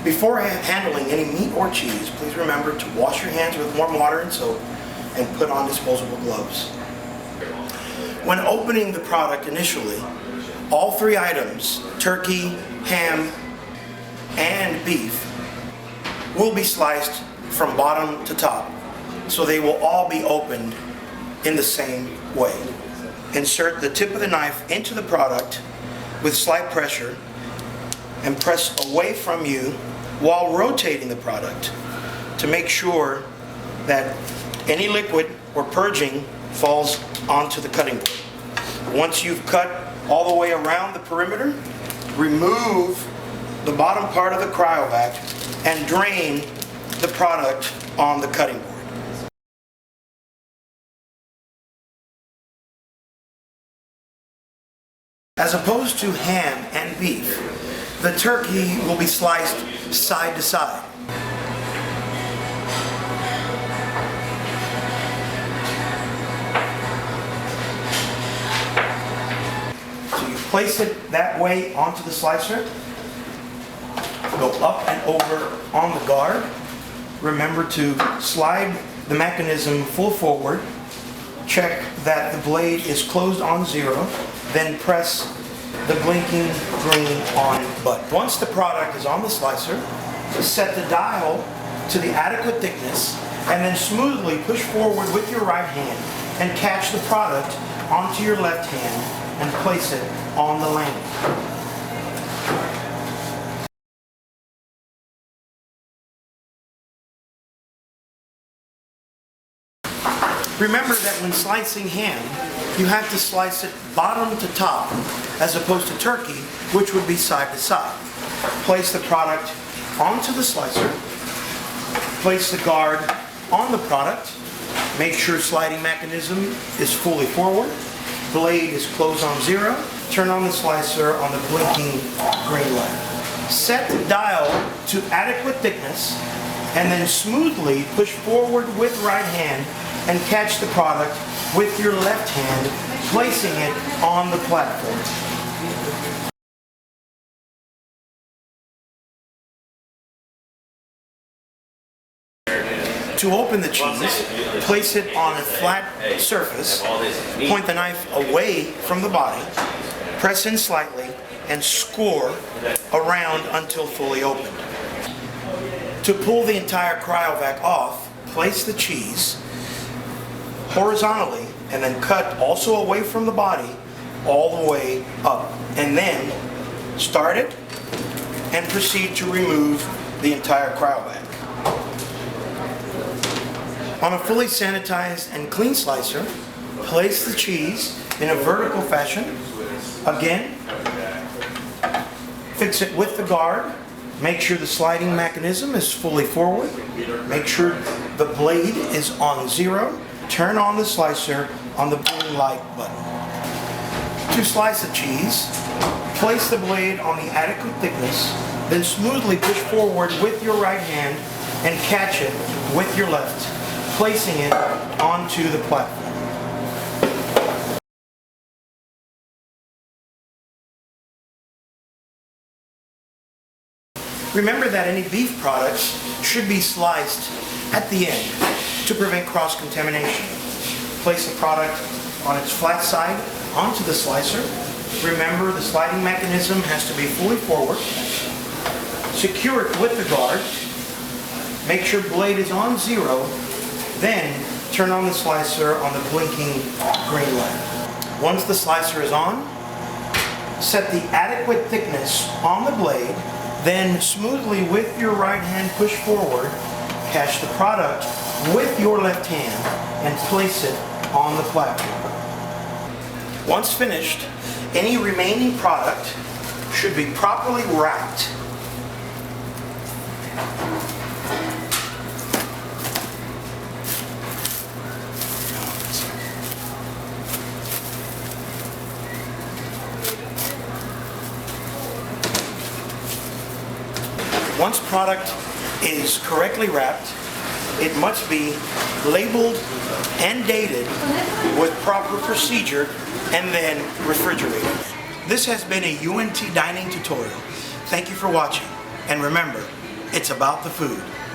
Before handling any meat or cheese, please remember to wash your hands with warm water and soap and put on disposable gloves. When opening the product initially, all three items, turkey, ham, and beef, will be sliced from bottom to top, so they will all be opened in the same way. Insert the tip of the knife into the product with slight pressure and press away from you while rotating the product to make sure that any liquid or purging falls onto the cutting board. Once you've cut all the way around the perimeter, remove the bottom part of the cryovac and drain the product on the cutting board. As opposed to ham and beef, the turkey will be sliced side to side. So you place it that way onto the slicer, go up and over on the guard. Remember to slide the mechanism full forward. Check that the blade is closed on 0, then press the blinking green on button. Once the product is on the slicer, set the dial to the adequate thickness and then smoothly push forward with your right hand and catch the product onto your left hand and place it on the landing. Remember that when slicing ham, you have to slice it bottom to top as opposed to turkey, which would be side to side. Place the product onto the slicer, place the guard on the product, make sure sliding mechanism is fully forward, blade is closed on 0, turn on the slicer on the blinking green light. Set the dial to adequate thickness and then smoothly push forward with right hand and catch the product with your left hand, placing it on the platform. To open the cheese, place it on a flat surface, point the knife away from the body, press in slightly, and score around until fully opened. To pull the entire cryovac off, place the cheese horizontally and then cut also away from the body all the way up, and then start it and proceed to remove the entire cryovac. On a fully sanitized and clean slicer, place the cheese in a vertical fashion. Again, fix it with the guard. Make sure the sliding mechanism is fully forward. Make sure the blade is on 0. Turn on the slicer on the green light button. To slice the cheese, place the blade on the adequate thickness, then smoothly push forward with your right hand and catch it with your left, placing it onto the platform. Remember that any beef products should be sliced at the end to prevent cross-contamination. Place the product on its flat side onto the slicer. Remember, the sliding mechanism has to be fully forward. Secure it with the guard. Make sure blade is on 0. Then turn on the slicer on the blinking green light. Once the slicer is on, set the adequate thickness on the blade. Then smoothly with your right hand push forward, catch the product with your left hand and place it on the platform. Once finished, any remaining product should be properly wrapped. Once product is correctly wrapped, it must be labeled and dated with proper procedure and then refrigerated. This has been a UNT dining tutorial. Thank you for watching, and remember, It's about the food.